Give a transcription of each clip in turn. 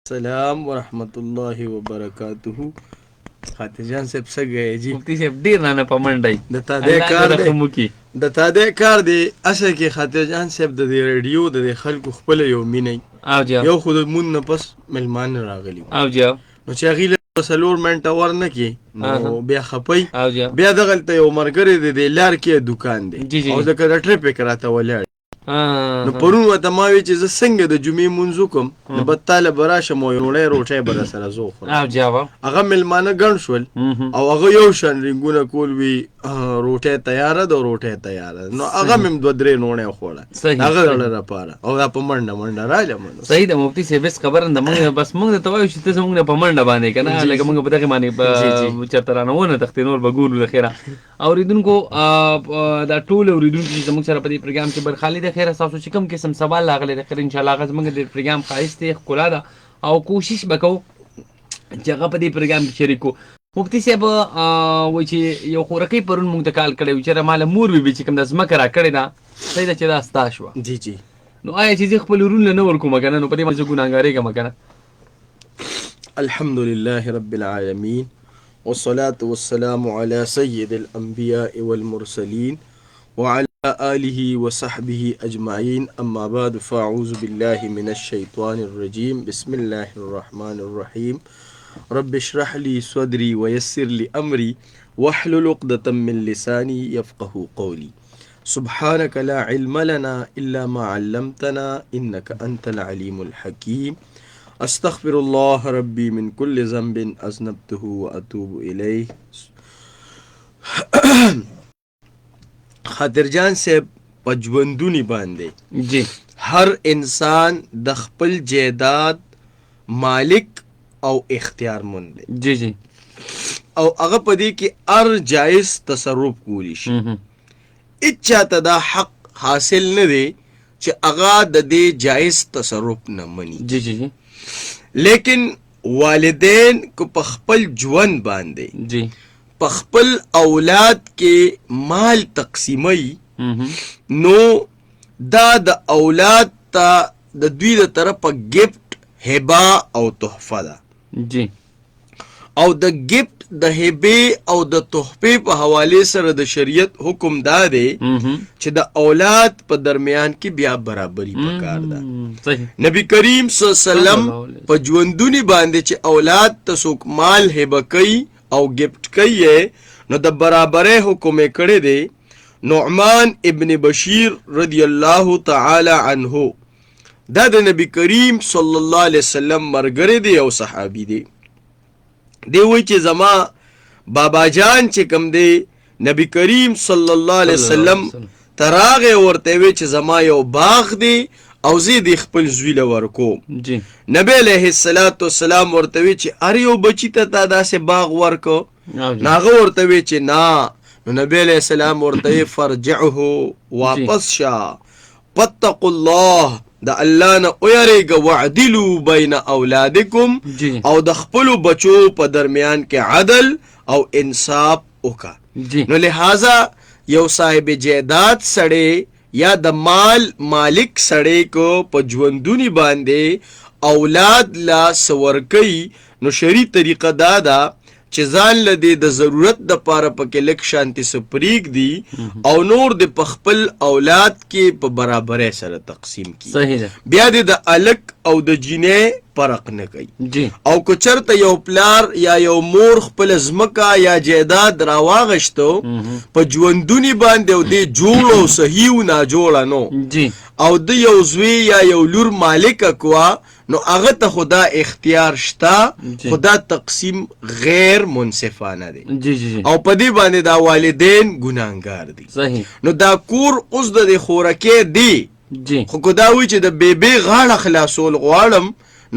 السلام ورحمۃ اللہ وبرکاتہ. خاطر جان صاحب څه گئے جی مفتی صاحب ډیر نه پمنډای د تا دې کار دی رقم کی د تا دې کار دی اصل کې خاطر جان صاحب د دې رادیو د خلکو خپل یو مینې او جا یو خود مون نه پس ملمان راغلی او جا نو چې هغه سلور منټه ورنه کې نو بیا خپي او جا بیا دغلته یو مرګره د لار کې دکان دی او ځکه د ټریپ کراته ولاړ نو پرون وته ما وی چې زه څنګه د جمعې مونږ کوم نو بتاله براشه مو یو نه روټه بر سره زو خو او جواب هغه ملمانه ګڼ شول او هغه یو شان رنګونه کول وی روټه تیار ده روټه تیار نو هغه مم دو درې نونه خوړه هغه لره پاره او په منډه راځم صحیح ده مفتی صاحب بس خبر نه موږ بس موږ ته وایو چې ته موږ په منډه باندې کنه لکه موږ په دغه باندې چرته رانونه تختې نور بګول د خیره اوریدونکو دا ټول اوریدونکو چې موږ سره په دې پروګرام کې برخالي ده خیر تاسو چې کوم قسم سوال لاغلی د خیر ان شاء الله غز موږ د پروګرام خاص ته ښکلا ده او کوشش وکړو چې هغه په دې پروګرام کې شریکو. مفتی صاحب وایي چې یو خورکی پرون موږ ته کال کړی چې مال مور وی چې کوم د ځمکه را کړې ده صحیح ده چې دا ستا شوه جی جی نو آیا چې خپل ورونه نه ورکوم کنه نو په دې باندې ګناهګاري کوم کنه. الحمد لله رب العالمين والصلاة والسلام على سيد الأنبياء والمرسلين وعلى آله وصحبه أجمعين أما بعد فأعوذ بالله من الشيطان الرجيم بسم الله الرحمن الرحيم رب اشرح لي صدري ويسر لي أمري واحلل عقدة من لساني يفقه قولي سبحانك لا علم لنا إلا ما علمتنا إنك أنت العليم الحكيم أستغفر الله ربي من كل ذنب أذنبته وأتوب إليه. خاطر جان صاحب پجوندونی باندې جی هر انسان د خپل جیداد مالک او اختیار مند دی جی جی او هغه په دې کې هر جایز تصرف کولی شي اچا ته دا حق حاصل نه دی چې هغه د دې جایز تصرف نه مني. جی جی جی لیکن والدین کو په خپل ژوند باندې جی په خپل اولاد کې مال تقسیمي نو دا د اولاد ته د دوی د طرفه گفت هبه او تحفه ده جی او د گفت د هبه او د تحفه په حواله سره د شریعت حکم دا دی چې د اولاد په درمیان کې بیا برابرۍ پکار ده. نبی کریم صلی الله علیه وسلم په ژوندونی باندې چې اولاد ته څوک مال هبه کوي او گفت کوي نو د برابرۍ حکم کړی دی. نعمان ابن بشیر رضی الله تعالی عنه دا د نبی کریم صلی الله علیه وسلم مرګری دی او صحابي دی. دی وی چې زما بابا جان چې کوم دی نبی کریم صلی الله علیه وسلم تراغه ورته وی چې زما یو باغ دی او زه د خپل زوی له ورکو جی نبی علیہ الصلوۃ والسلام ورته وی چې ار یو بچی ته داسې باغ ورکو ناغه ورته وی چې نا نو نبی علیہ السلام ورته فرجعه واپس شا پتقوا الله د الله نه اوریګه وعدلوا بین اولادکم او د خپل بچو په درمیان کې عدل او انصاف وکا. نو لہذا یو صاحب جیداد سړی یا د مال مالک سړی کو په ژوندونی باندې اولاد لا سورکی نو شری طریقه دا ده چې ځان لدی د ضرورت د پاره پکې لک شانتی سپریک دی او نور د خپل اولاد کې په برابرۍ سره تقسیم کی. صحیح ده بیا د الک او د جینې فرق نه کوي جی او کو چرته یو پلار یا یو مور خپل ځمکه یا جیداد راواغشتو په ژوندونی باندې او د جوړ او صحیح او نا جوړ نو جی او د یو زوی یا یو لور مالک کوا نو هغه ته خدا اختیار شتا خدا تقسیم غیر منصفانه دی. جی جی جی او په دې باندې دا والدین ګناهګار دي. صحیح نو دا کور اوس د خورکې دی جی خو خدا وی چې د بیبي غاړه خلاصول غواړم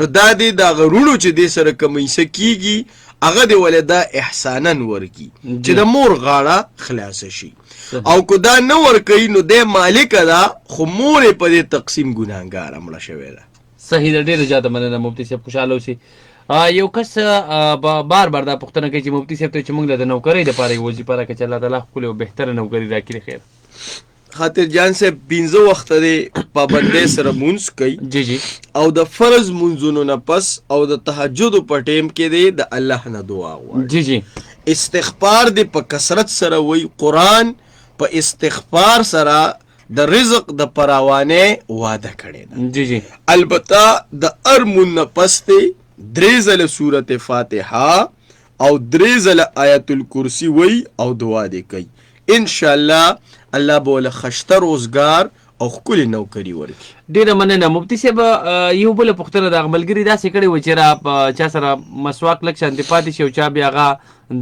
نو دا دی دا غرونو چې دې سره کمیسه کیږي هغه د ولدا احسانا ورکی چې د مور غاړه خلاص شي او خدا نه ورکی نو د مالک دا خو مور په دې تقسیم ګناهګار مړه شوی ده. صحیح ده ډیره زیاته مننه مفتی صاحب خوشاله اوسئ. یو کس بار بار دا پوښتنه کوي چې مفتی صاحب ته چې موږ د نوکرۍ لپاره یو وظیفه راکړي چې الله تعالی خپل یو بهتره نوکري راکړي. خیر خاطر جان صاحب 15 وخت دی پابندۍ سره مونځ کوي جی جی او د فرض مونځونو نه پس او د تهجد په ټیم کې دی د الله نه دعا غواړي. جی جی استغفار دی په کثرت سره وی. قرآن په استغفار سره د رزق د پراوانه وعده کړی ده. جی جی البته د ارمون نه پس دی 3 ځله سورت فاتحه او 3 ځله آیت الکرسی وی او دعا دی کوي. ان شاء الله الله بوله خشته روزګار او خپل نوکری ورکړي. ډیره مننه مفتی صاحب. یو بل پوښتنه د عملګری داسې کړي و چې را چا سره مسواک لک شانتي پاتې شي او چا بیا هغه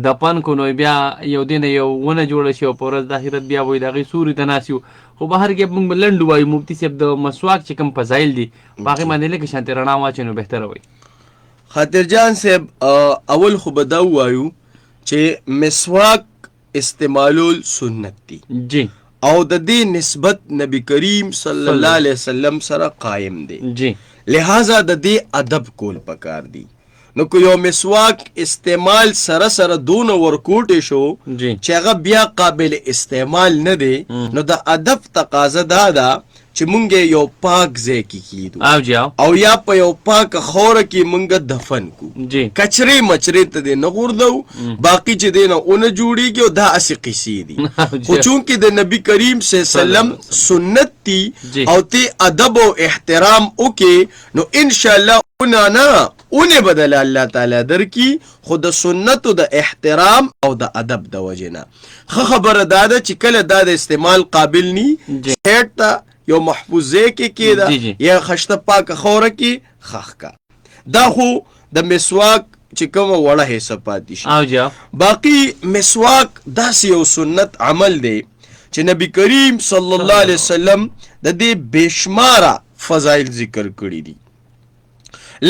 دپن کو نو بیا یو دین یو ونه جوړ شي او په ورځ د آخرت بیا وایي د هغې سوري ته ناست یو خو بهر کې موږ لنډ وایو مفتی صاحب د مسواک چې کوم فضایل دي په هغې باندې لکه شانتي رڼا واچوي نو بهتره وایي. خاطر جان صاحب اول خو به دا ووایو چې مسواک استعمالول سنت دي جی او د دې نسبت نبی کریم صلی الله علیه وسلم سره قائم دی. جی لہذا د دې ادب کول پکار دی. نو که یو مسواک استعمال سره سره دون ورکوټې شو جی چې هغه بیا قابل استعمال نه دی نو د ادب تقاضا دا ده چې مونږ یو پاک ځای کې کیدو او جی او یا په یو پاک خوره کې مونږ دفن کو. جی کچرې مچرې ته دې نه غورځو باقي چې دی نه اونه جوړیږي او دا اسې قصې دي خو چونکې د نبی کریم صلی الله علیه وسلم سنت دي او ته ادب او احترام وکې نو ان شاء الله اونه بدل الله تعالی درکی خو د سنت او د احترام او د ادب د وجنه خبره دا ده چې کله دا د استعمال قابل ني سیټ ته یو محفوظه کې دا یا خشته پاک خوره کې خخ کا. دا خو د مسواک چې کوم وړه حصہ پاتې شي. او جا باقی مسواک داسې یو سنت عمل دی چې نبی کریم صلی الله علیه وسلم د دې بشماره فضایل ذکر کړی دي.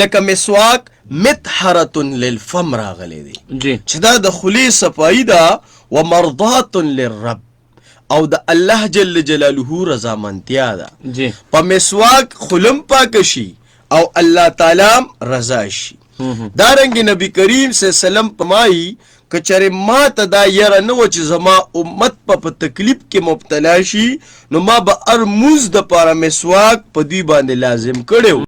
لکه مسواک مطهره للفم راغلی دی جی چې دا د خولې صفایی ده و مرضات للرب او د الله جل جلاله رضامندتیا ده. جی په مسواک خلم پاک شي او الله تعالی رضا شي. دارنګ نبی کریم صلی الله علیه وسلم پمای کچره ما ته دا یره نه و چې زما امت په تکلیف کې مبتلا شي نو ما به ارموز د پاره مسواک په دوی باندې لازم کړو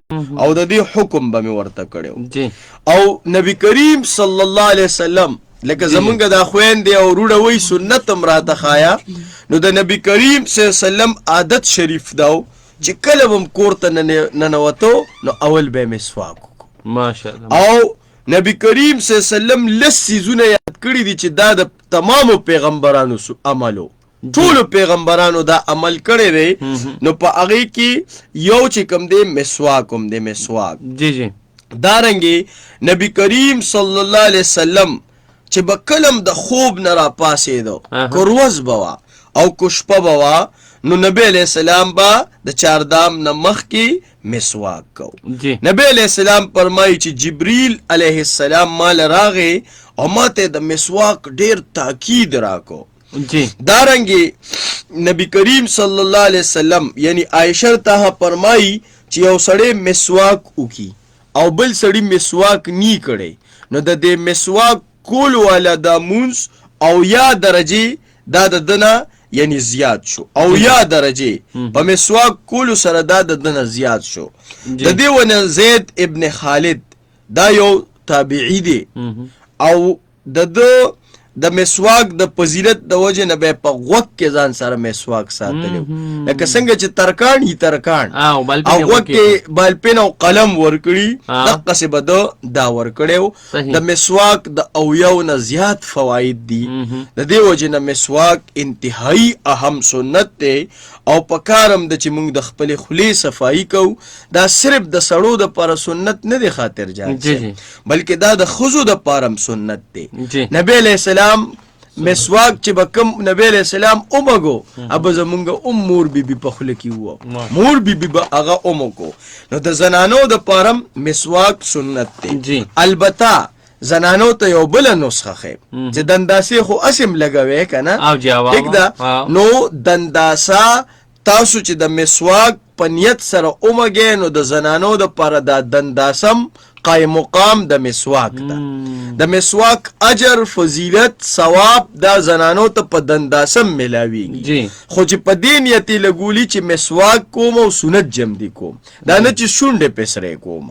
او د دې حکم به مې ورته کړو. جی او نبی کریم صلی الله علیه وسلم لکه زمونږ د خويندې او وروړه وی سنت مراته خایا نو د نبی کریم صلی الله علیه وسلم عادت شریف داو چې کله هم کور ته ننوتو نو اول به مسواک ماشاءالله او نبی کریم صلی الله علیه وسلم لس سيزونه یاد کړی دي چې دا د تمامو پیغمبرانو عملو ټول پیغمبرانو دا عمل کړی دی نو په هغه کې یو چې کوم دی مسواک هم دی مسواک. جی جی دارنګي نبی کریم صلی الله علیه وسلم چې بکلم د خوب نه را پاسې دو کروز بوا او کوشپه بوا نو نبی علیہ السلام با د چاردام نه مخ کې مسواک کو. نبی علیہ السلام فرمایي چې جبريل علیہ السلام مال راغې او ماته د مسواک ډیر تاکید راکو. دارنګي نبی کریم صلی الله علیه وسلم یعنی عائشہ ته فرمایي چې یو سړی مسواک وکي او بل سړی مسواک نی کړي نو د دې مسواک کول والا دا مونز او یا درجه دا د دنه یعنی زیاد شو او یا درجه په مسواک کول سره دا د دنه زیاد شو. د دې ونه زید ابن خالد دا یو تابعی دی او د مسواک د فضیلت د وجه نه به په غوږ کې ځان سره مسواک ساتلو لکه څنګه چې ترکان هی ترکان او غوږ کې بالپن او قلم ورکړي دغه څه به دا ورکړو. د مسواک د اویو نه زیات فواید دي د دې وجه نه مسواک انتهایی اهم سنت دی او پکارم د چې موږ د خپل خولې صفائی کو دا صرف د سړو د پر سنت نه دی خاطر جان بلکې دا د خزو د پارم سنت دی. نبی علیہ السلام مسواک چې بکم نبی علیہ السلام اومګو اب زمونږ مور بیبي په خله کې وو مور بیبي به هغه اومګو نو د زنانو د پارم مسواک سنت دی. البته زنانو ته یو بل نسخه خې چې دنداسې خو اسم لګوي کنه ټیک دا نو دنداسا تاسو چې د مسواک په نیت سره اومګې نو د زنانو د پر د دنداسم قائم مقام د مسواک ده. د مسواک اجر، فضیلت، ثواب دا زنانو ته په دنداسم ملاویږي، خو چې په دې نیت یې لګولي چې مسواک کوم او سنت جمدي کوم، دا نه چې شونډې پې سرې کوم.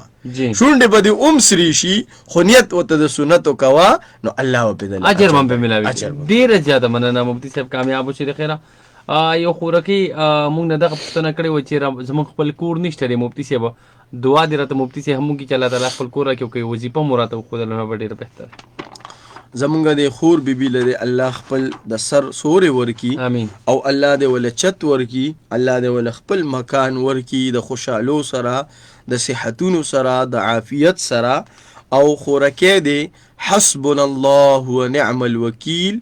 شونډې به دې سري شي خو نیت ورته د سنتو کوه، نو الله به پې اجر هم پې ملاوي. ډېره زیاته مننه مفتي صاحب، کامیاب اوسئ د خیره. یو خورکي موږ نه دغه پوښتنه کړې وه چې زموږ خپل کور نشته دی مفتي صاحب، دعا دې راته مفتي صاحب هم وکړي چې الله تعالی خپل کور راکړي او که وظیفه مو راته وښودله نو به ډېره بهتره. زمونږ د خور بیبي لري الله خپل د سر سورې ورکی، امین، او الله دې ول چت ورکی، الله دې ول خپل مکان ورکی د خوشحالو سره، د صحتونو سره، د عافیت سره. او خورکې دې حسبنا الله ونعم الوکیل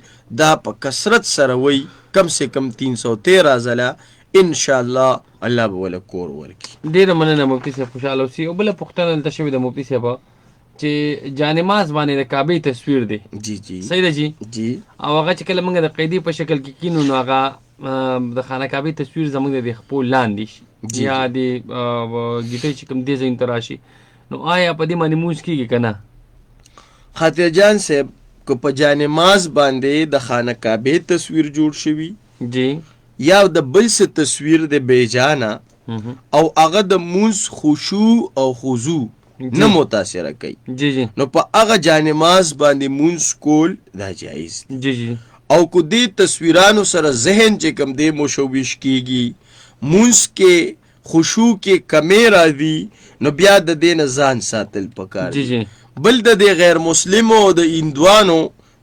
دا په کثرت سره وی، کم سے کم 313 ځله ان شاء الله الله به ول کور ورکی. ډېره مننه مفتي صاحب، خوشحاله اوسئ. او بله پوښتنه دلته شوې ده مفتي صاحب چې جانماز باندې د کعبې تصویر دی، جی صحیح ده جی، او هغه چې کله موږ د قیدی په شکل کې کینو نو هغه د خانه کعبې تصویر زموږ د خپو لاندې شي یا د ګیټۍ چې کوم دې ځایونو ته راشي، نو آیا په دې باندې مونځ کېږي که نه؟ خاطر جان صاحب که په جانماز باندې د خانه کعبې تصویر جوړ شوي جی، یا د بل څه تصویر د بیجانا او هغه د مونځ خشوع او خضوع نه متاثره کوي، جی جی، نو په هغه جانماز باندې مونځ کول دا جایز دی. جی جی، او کو دې تصویرانو سره ذهن چې کوم دې مشوش کیږي، مونځ کې خشوع کې کمې راځي، نو بیا د دې نه ځان ساتل پکار. جی جی، بل د دې غیر مسلمو او د هندوانو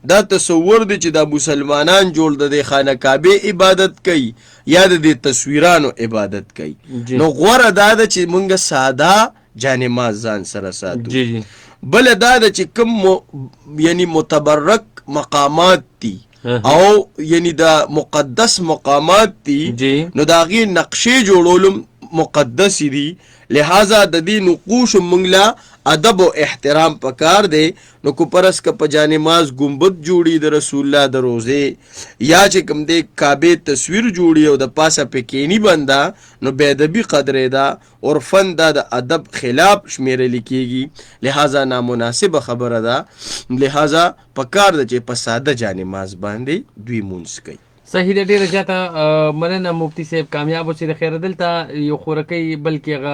دا تصور دی چې دا مسلمانان جوړ د خانه کعبه عبادت کوي یا د دې تصویرانو عبادت کوي، نو غوره دا ده چې مونږ ساده جانماز ځان سره ساتو. جی جی، بل دا ده چې کوم یعنی متبرک مقامات دي او یعنی دا مقدس مقامات دي، نو دا غي نقشې جوړولم مقدس دي، لہذا د دې نقوش مونږ له ادب او احترام پکار دی. نو کو پرس که په جانماز گنبد جوړي د رسول الله د روزه یا چې کوم دی کعبه تصویر جوړي او د پاسه پکینی بندا، نو بے ادبی قدرې دا عرفن دا د ادب خلاف شمیرل کیږي، لہذا نامناسب خبره ده. لہذا پکار ده چې په ساده جانماز باندې دوی مونږ کوي. صحیح ده، ډېره زیاته مننه مفتي صاحب، کامیاب اوسئ د خیره. دلته یو خورکۍ بلکې هغه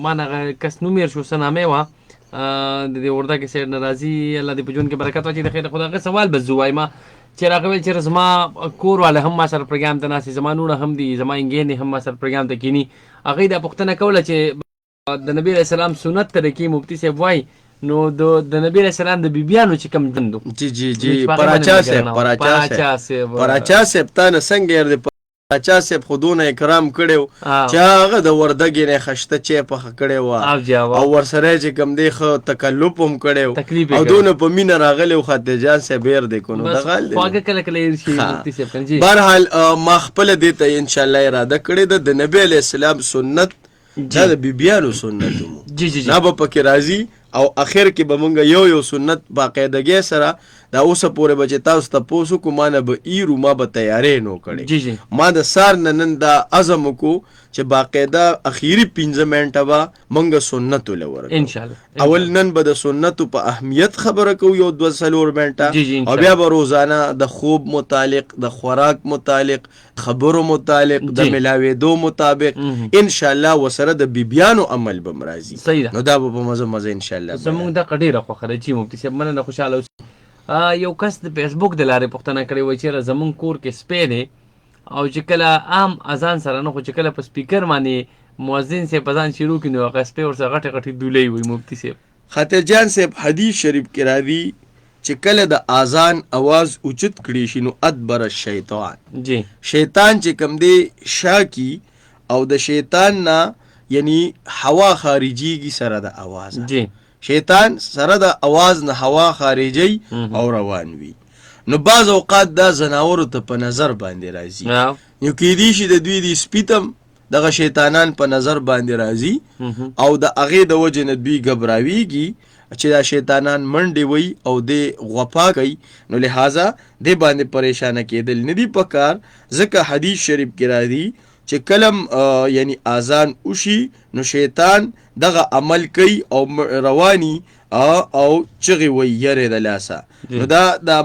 ما نه هغه کس نوم یې شو څه نامې وه د دې وردګې سایډ نه راځي، الله دې په ژوند کې برکت واچوي د خیر. خو د هغه سوال بس زه وایم چې راغه ویل چې زما کور والا هم ما سره پروګرام ته ناستې، زما نوڼه هم دي، زما انګینې هم ما سره پروګرام ته کینی، هغوی دا پوښتنه کوله چې د نبي علیه السلام سنت طریقې مفتي صاحب وایي، نو د نبی علیہ السلام د بیبیانو چې کوم ژوند جی جی جی پراچا صاحب تا نه څنګه یې د پراچا صاحب خودونه کرام کړو چې هغه د وردګې نه خشته چې په کړو او ورسره چې کوم دی خو تکلف هم کړو او دونه په مینه راغلی خاطر جان صاحب ير دی کو نو دغه خواږه کله کله شي مفتي صاحب کنجي. بهرحال ما خپل دې ته ان شاء الله اراده کړې د نبی علیہ السلام سنت دا د بیبیانو سنت مو جی جی نه به پکې راځي، او اخر کې به مونږ یو سنت باقاعدګۍ سره دا اوسه پورې به چې تاسو تپوس وکړو، ما نه به ایرو ما به تیارې نو کړې، ما د سار نه نن دا عزم وکړو چې باقاعده اخیری 15 منټه به مونږ سنت ولور ان شاء الله. اول نن به د سنتو په اهمیت خبره کوو یو 2 منټه، او بیا به روزانه د خوب متعلق، د خوراک متعلق، خبرو متعلق، د ملاویدو مطابق ان شاء الله وسره د بیبیانو عمل به مرাজি، نو دا به په مزه مزه ان شاء الله. زمونږ د قډیره خو خره چې مفتي صاحب مننه، خوشاله اوسئ. یو کس د فیسبوک د لارې پوښتنه کړې وای چې زمونږ کور کې سپی دی او چې کله عام اذان سره نه خو چې کله په سپیکر باندې مؤذن صاحب اذان شروع کړي نو هغه سپی ورسره غټې غټې دولۍ وي مفتي صاحب. خاطر جان صاحب حدیث شریف کې راځي چې کله د اذان आवाज اوچت کړي شي نو ادبر الشیطان، جی شیطان چې کوم دی شاکی او د شیطان نه یعنی هوا خارجيږي سره د आवाज، جی شیطان سره د आवाज نه هوا خارجي او روان وي. نو بعض اوقات دا زناورو ته په نظر باندې راځي، یو کې دي چې د دوی د سپیتم دغه شیطانان په نظر باندې راځي او د هغه د وجه نه دوی غبراویږي چې دا شیطانان منډي وي او د غوپا کوي، نو لہذا د باندې پریشان کېدل نه دی پکار، ځکه حدیث شریف کې راځي چې کلم یعنی اذان وشي نو شیطان دغه عمل کوي او رواني او چغې وی یری د لاسه نو دا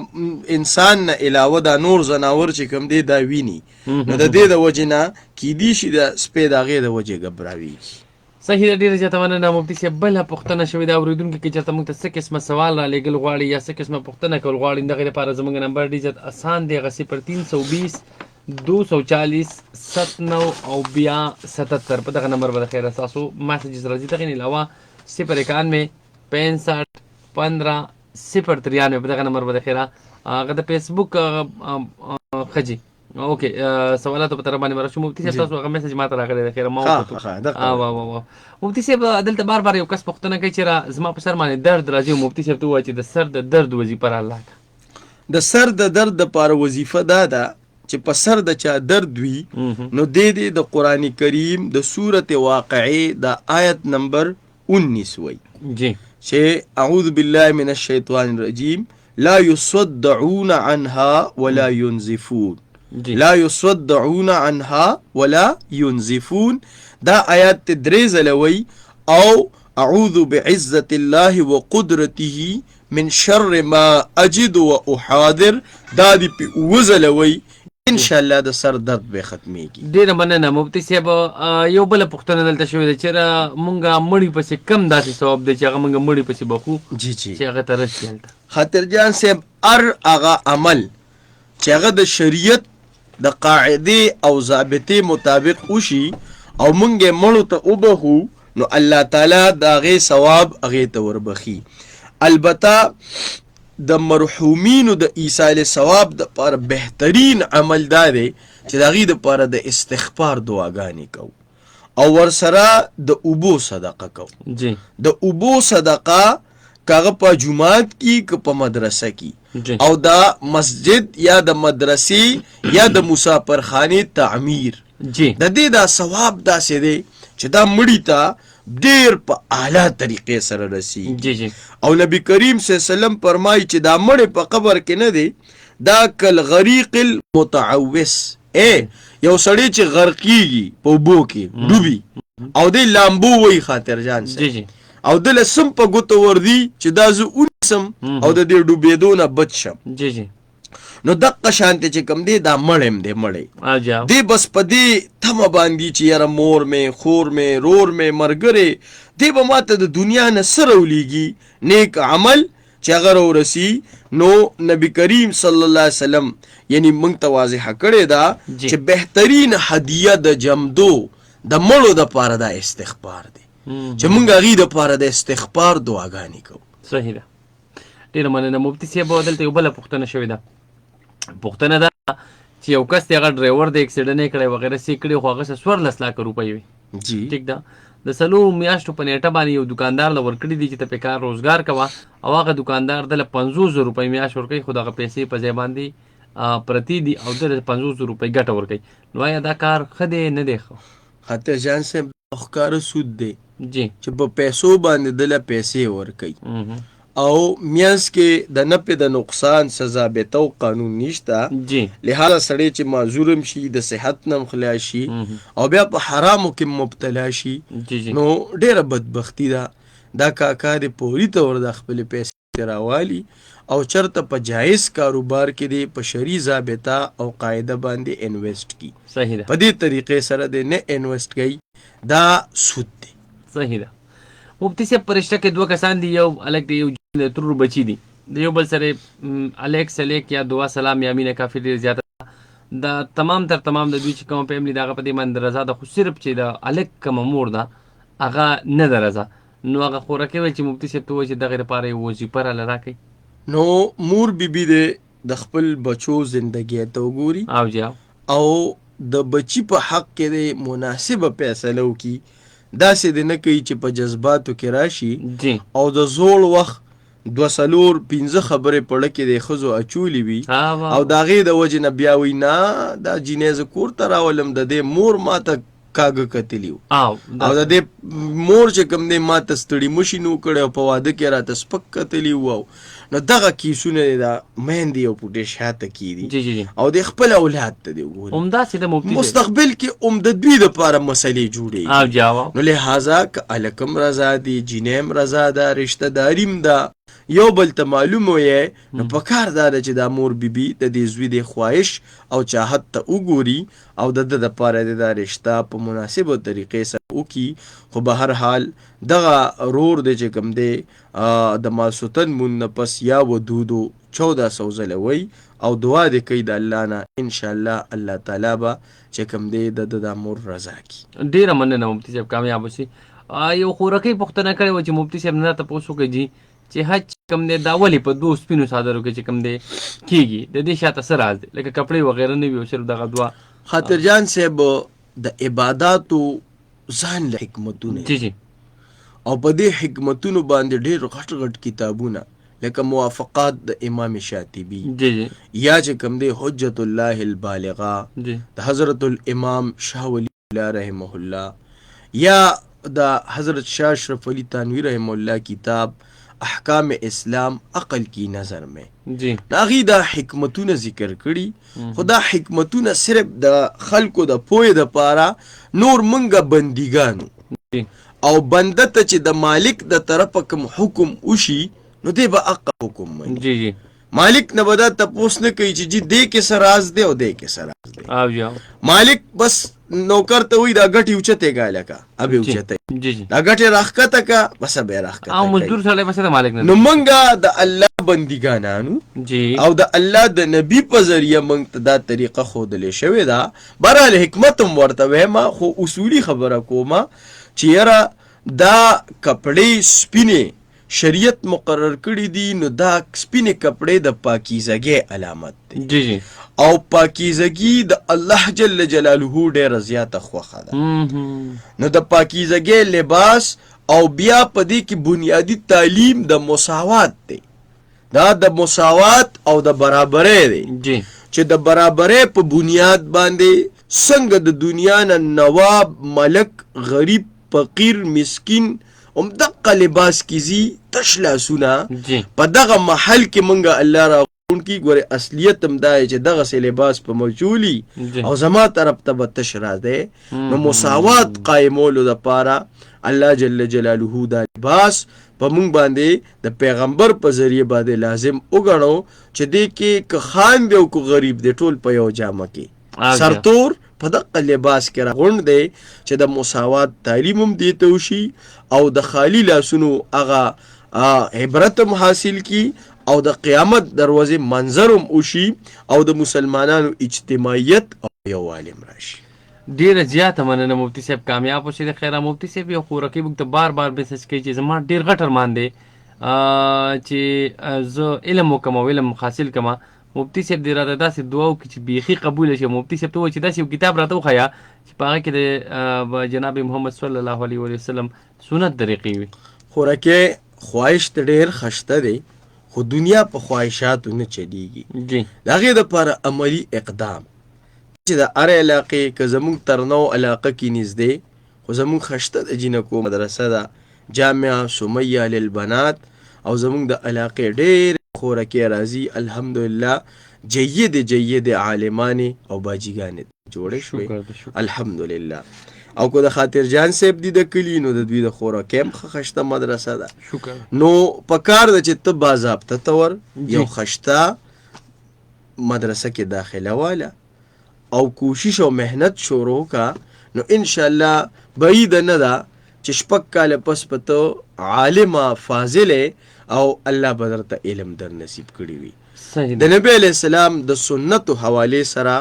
انسان نه علاوه دا نور زناور چې کوم دی دا ویني نو د دې د وجې نه کیدی شي د سپی د هغې د وجې ګبراویږي. صحیح ده، ډېره زیاته مننه مفتي صاحب. بله پوښتنه شوې ده اورېدونکي که چېرته موږ ته څه قسمه سوال را لېږل غواړي یا څه قسمه پوښتنه کول غواړي د هغې لپاره زموږ نمبر ډېر زیات اسان دی، هغه 0320 240 79 او بیا 77 په دغه نمبر به د خیره ستاسو میسیجز راځي. دغې نه علاوه 091 65 15 093 په دغه نمبر به د خیره هغه د فیسبوک ښه جي اوکې سوالاتو په طرف باندې ورشو. مفتي صاحب تاسو هغه میسج ماته راغلی د خیره ما وکړو. مفتي صاحب دلته بار بار یو کس پوښتنه کوي چې زما په سر باندې درد راځي. مفتي صاحب ته ووایه چې د سر د درد وظیفه را الله کړه. د سر د درد دپاره وظیفه دا ده چې په سر د چا درد وي نو دې د قرآن کریم د سورت واقعې د آیت نمبر 19 وی جی چې اعوذ بالله من الشیطان الرجیم لا يصدعون عنها ولا ينزفون لا يصدعون عنها ولا ينزفون. دا آیات درې ځله وی او اعوذ بعزة الله وقدرته من شر ما اجد واحاذر دا دی په اووه ځله وی ان شاء الله د سر درد به ختمېږي. ډېره مننه مفتي صاحب. یو بله پوښتنه دلته شوې ده چې مونږ مړي پسې کم داسې ثواب دی چې هغه مونږ مړي پسې بخو چې هغه ته رسي هلته. خاطر جان صاحب هر هغه عمل چې هغه د شریعت د قاعدې او ضابطې مطابق وشي او مونږ یې مړو ته وبخو نو الله تعالی د هغې ثواب هغې ته وربخي. البته د مرحومینو د ایصال ثواب دپاره بهترین عمل دا دی چې د هغې دپاره د استغفار دعاګانې کوو او ورسره د اوبو صدقه کوو. جی د اوبو صدقه که هغه په جومات کې که په مدرسه کې او دا مسجد یا د مدرسې یا د مسافرخانې تعمیر جی د دې دا ثواب داسې دی چې دا مړي ته ډیر په اعلی طریقې سره رسی. جی جی او نبی کریم صلی الله علیه وسلم فرمایي چې دا مړی په قبر کې نه دی دا کل غریق المتعوس یو سړی چې غرقیږي په اوبو کې ډوبي او دی لامبو وی خاطر جان جی جی او دله سم په ګوتو وردي چې دا زه ونیسم او د دې ډوبېدو نه بچ شم. جی جی نو دقه شانتې چې کوم دی دا مړیم دی مړی دی بس په دې تمه باندې چې یاره مور مې خور مې رور مې ملګری دی به ماته د دنیا نه څه راولیږي نیک عمل چې هغه راورسي. نو نبی کریم صلی الله علیه وسلم یعنی موږ ته واضحه کړې ده چې بهترین هدیه د جمدو د مړو دپاره دا استغفار دی چې موږ هغې دپاره د استغفار دعاګانې کوو. صحیح ده، ډېره مننه مفتي صاحب. دلته یو بله پوښتنه شوې ده. پوښتنه ده چې یو کس دی هغه ډرایور د اکسیډنټ یې کړی وغیره څه یې کړي خو هغه څه 14 لکه روپۍ وي. جی ټیک ده، د څلورو میاشتو په نیټه باندې یو دوکاندار له ورکړي دي چې ته پې کار روزګار کوه او هغه دوکاندار دله 50,000 روپۍ میاشت ورکوي خو دغه پیسې په ځای باندې پرتې دي او دله 50,000 روپۍ ګټه ورکوي. نو آیا دا کار ښه دی نه دی ښه؟ خاطر جان صاحب ښکاره سود دی جی چې په پیسو باندې دله پیسې ورکوي او میانس کې د نفع د نقصان سزا بیته او قانون نشته. جی لہذا سړی چې معذورم شي د صحت نه خلا شي او بیا په حرامو کې مبتلا شي جی جی نو ډیره بدبختی ده. دا کاکا د پوری تور د خپل پیسې راوالي او چرته په جایز کاروبار کې دی په شرعي ضابطه او قاعده باندې انویسټ کی. صحیح ده، په دې طریقې سره د نه انویسټ کوي دا سود دی. صحیح ده. مفتي صاحب په رشته کې دوه کسان دي، یو الک دی یو د ترور بچی دي، د یو بل سره الیک سلیک یا دعا سلام یا مینه کافي ډېر زیاته د تمام تر تمام د دوی چې کوم فیملی د هغه په دې باندې رضا ده خو صرف چې د الک کومه مور ده هغه نه ده رضا. نو هغه خوراکي ویل چې مفتي صاحب ته وایي چې دغې لپاره یې وظیفه راله راکړئ. نو مور بیبي د خپل بچو زندګۍ ته وګوري او جی او د بچی په حق کې د مناسبه فیصله وکړي. داسې د نه کوي چې په جذباتو کې راشي او د زوړ وخت 2-4-5 خبرې پړه کې د ښځو اچولي وي او د هغې د وجې نه بیا وایي نه دا جینۍ زه کور ته راولم د دې مور ما ته کاږه کتلی وو او او د دې مور چې کوم دی ما ته ستړي مشي نو کړی او په واده کې راته سپک کتلی وو نو دغه کیسونه د میندې او پوټې شاته کیدي جی جی جی او د خپل اولاد ته دی وګوري همداسې د مفتي مستقبل کې د دوی دپاره مسلې جوړېږي او جواب نو لہذا که الکم رضا دی جینیم رضا ده رشته داریم ده یو بل ته معلوم وي نو په کار دا ده چې دا مور بیبي د دې زوی د خواهش او چاهت ته وګوري او د ده دپاره د دا رشته په مناسبو طریقې سره وکړي خو به هر حال دغه رور دی چې کوم دی د ماسوتن مون نه پس یا ودودو 1400 ځله وی او دعا دې کوي د الله نه انشاءالله الله تعالی به چې کوم دی د مور رضا کړي. ډېره مننه مفتي صاحب کامیاب اوسئ. یو خوراکي پوښتنه کړې وه چې مفتي صاحب نه تپوس وکړي جي چې حج کم دی دا ولې په 2 سپینو څادرو کې چې کم دی کېږي د دې شاته څه راز دی لکه کپړې وغیره نه وي او صرف دغه دوه خاطر جان صاحب د عباداتو ځان له حکمتونه جی جی او په دې حکمتونو باندې ډېر غټ غټ کتابونه لکه موافقات د امام شاطبي جی جی یا چې کوم دی حجت الله البالغه جی د حضرت الامام شاه ولی الله رحمه الله یا د حضرت شاه اشرف علی تانوی رحمه الله کتاب احکام اسلام عقل کی نظر میں جی ناغي دا حکمتونه ذکر کړي خدا حکمتونه صرف د خلکو د پوهې د پاره نور منګه بندګانو جی او بنده ته چې د مالک د طرفه کوم حکم وشي نو دی به حق حکم مني جی جی مالک نه بدا تپوس نه کوي چې جی دې کې سراز دی او دې کې سراز دی او جاو مالک بس نوکر ته وی دا غټي اوچته گاله کا ابي اوچته جی جی دا غټي راخکته کا بس به راخکته او مزدور سره بس د مالک نه نو منګه د الله بندګانانو جی او د الله د نبی په ذریعہ منګ ته دا طریقه خودلې شوې ده برال حکمت هم ورته وېما خو اصولی خبره کومه چې یاره دا کپړې سپینې شریعت مقرر کړی دي نو دا سپینې کپړې د پاکیزګۍ علامت دی جی جی او پاکیزګي د الله جل جلاله ډېره زیاته خوښه ده نو د پاکیزګۍ لباس او بیا په دې کې بنیادی تعلیم د مساوات دی دا د مساوات او د برابرۍ دی جی چې د برابرۍ په بنیاد باندې څنګه د دنیا نه نواب ملک غریب فقیر مسکین دغه لباس کیزي تش لاسونه په دغه محل کې منګه الله را کی ګوره اصلیت هم دا چې دغه سه لباس په موجولي او زما طرف ته تش را ده نو مساوات قائمولو د پاره الله جل جلاله دا لباس په مونږ باندې د پیغمبر په ذریعہ باندې لازم وګڼو چې دې کې که خان دی او که غریب دی ټول په یو جامه کې سرتور په دغه لباس کې راغونډ دی چې د مساوات تعلیم هم دی ته وشي او د خالی لاسونو هغه عبرت هم حاصل کی او د قیامت دروازې منظر هم وشي او د مسلمانانو اجتماعیت او یووالی هم راشي. ډیره زیاته مننه مفتي صاحب کامیاب اوسئ. د خیره مفتي صاحب یو خوراکي موږ ته بار بار میسج کوي چې زما ډیر غټ ارمان دی چې زه علم وکم او علم حاصل کما. مفتي صاحب دې راته داسې دعا وکړي چې بیخي قبوله شي. مفتي صاحب ته ووایي چې داسې یو کتاب راته وښیه چې په هغه کې د جناب محمد صلی الله علیه وسلم سنت طریقې وي. خوراکي خواهش ته ډېر خشته دی خو دنیا په خواهشاتو نه چلیږي. جی د هغې دپاره عملي اقدام چې د هر علاقې که زمونږ ترنو علاقه کې نږدې خو زمونږ خشته د جینکو مدرسه ده جامعه سمیه للبنات او زمونږ د علاقې ډېر خوراکي راځي الحمدلله جید عالمانې او باجیګانې جوړې شوې الحمدلله. او که د خاطر جان صاحب دی د کلي نو د دوی د خوراکي هم خشته مدرسه ده نو په کار ده چې ته باضابطه تور یو خشته مدرسه کې داخله واله او کوشش او مهنت شروع کا نو انشاءالله بعید نه ده چې شپږ کاله پس به ته عالمه فاضله او الله به درته علم در نصیب کړي وي. د نبی علیہ السلام د سنتو حوالې سره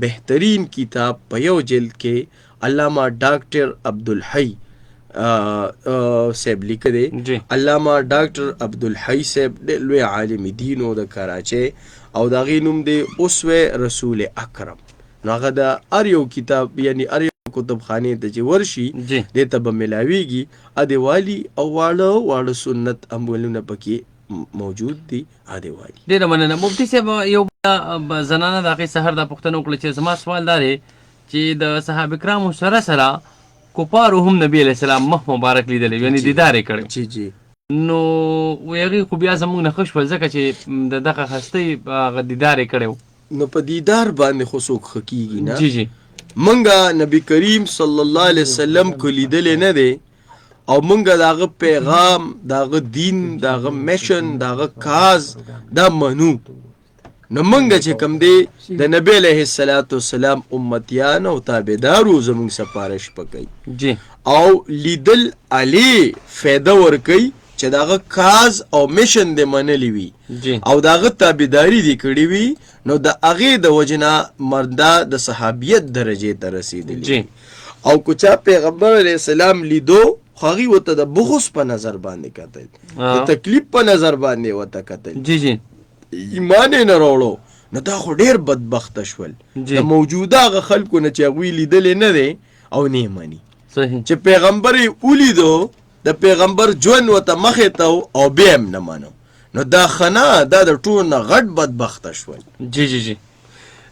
بهترین کتاب په یو جلد کې علامه ډاکټر عبدالحی صاحب لیکه دی. علامه ډاکټر عبدالحی صاحب ډېر لوی عالم دین و د کراچۍ او د هغې نوم دی اسوه رسول اکرم. نو هغه د هر یو کتاب یعنی هر یو کتابخانې ته چې ورشي دې ته به ملاویږي ادې والي او واړه سنت عملونه پکې موجود دي ادې والي. ډېره مننه مفتي صاحب. یو زنانه د هغې سهار دا پوښتنه وکړه چې زما سوال دا دی چې د صحابه کرامو سره سره کفارو هم نبی علیه السلام مخ مبارک لیدلی یعنی دیدار یې کړی. جی جی. نو هغې خو بیا زموږ نه ښه شول ځکه چې د دغه هستۍ هغه دیدار یې کړی و. نو په دیدار باندې خو څوک ښه کېږي نه. جی جی. منګه نبی کریم صلی الله علیه وسلم کو لیدلی نه دی او منګه داغه پیغام داغه دین داغه میشن داغه کاز دا منو. نو منګه چې کوم دی د نبی علیه السلام امتیان او تابعدارو زموږ سپارش پکې جی او لیدل علی فایده ورکوي چې داغه کاز او میشن دی منلی وي جی او داغه تابعداري دی کړی وي نو د هغې د وجنا مردا د صحابیت درجې ته رسیدلی جی. او که چا پیغمبر علیه السلام لیدو خو هغې ورته د بغض په نظر باندې کتل د تکلیف په نظر باندې ورته کتل جی جی. ایمان یې نه راوړو نو دا خو ډېر بدبخته شول جی. د موجوده هغه خلکو نه چې هغوی لیدلی نه دی او نه یې مني صحیح. چې پیغمبر یې ولیدو د پیغمبر ژوند ورته مخې ته او بیا هم نه منو نو دا ښه نه دا د ټولو نه غټ بدبخته شول. جی جی جی.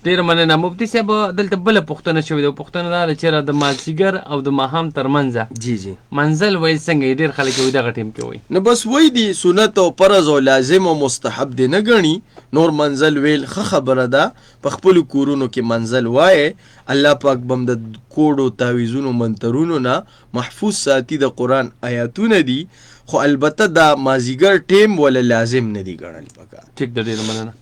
ډېره مننه مفتي صاحب. دلته بله پوښتنه شوې ده. پوښتنه دا ده چې د مازدیګر او د ماښام ترمنځه جی جی منزل ویل څنګه یې؟ ډېر خلک وایي دغه ټیم کې وایي نو بس وای دی سنت او فرض او لازم او مستحب دی نه ګڼي. نور منزل ویل ښه خبره ده. په خپلو کورونو کې منزل وایه. الله پاک بم د کوډو تعویذونو منترونو نه محفوظ ساتي. د قرآن آیاتونه دي خو البته دا مازدیګر ټیم ولا لازم نه دی ګڼل پکار. ټیک ده. ډېره مننه